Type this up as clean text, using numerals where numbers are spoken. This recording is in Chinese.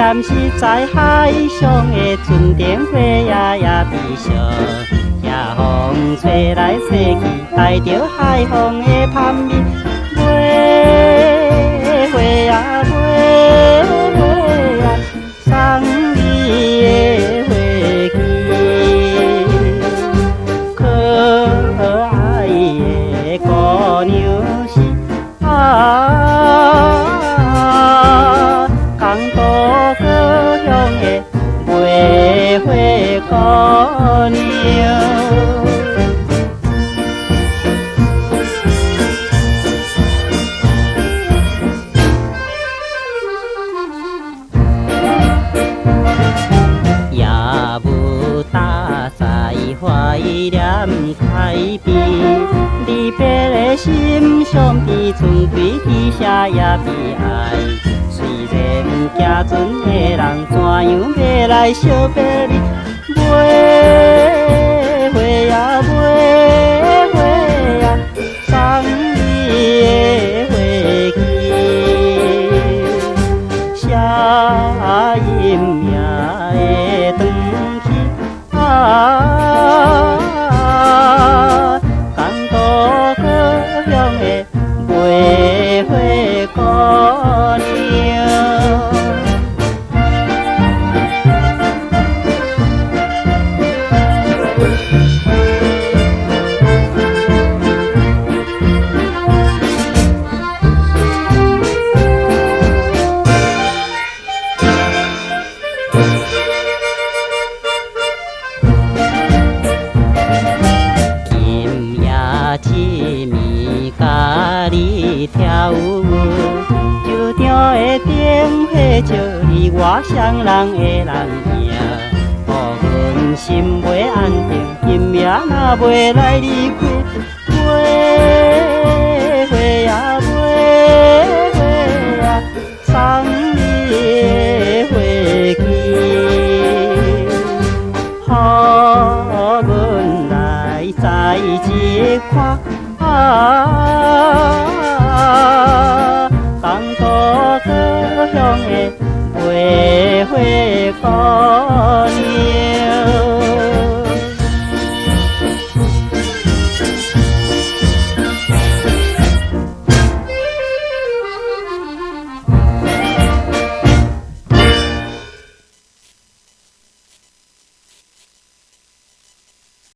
念是在海上的船灯花夜夜悲伤，夜风吹来吹去，带着海风的香味。飞飞啊飞飞啊，送你的飞机。可爱的姑娘是港都高雄的飞飞姑娘。夜幕搭在怀念海边，离别的心上边，剩几滴写也悲哀。虽然行船的人怎样要来惜别你？飞飞啊飞飞啊，送你的飞机，写阴夜的长去港都高雄的飞飞姑娘。一暝甲你跳舞，球场的灯火照你我双人的人影，予阮心袂安定，今夜若袂来离开，飞飞啊飞飞啊，送你的飞机，予阮来在一看。港都高雄的飞飞姑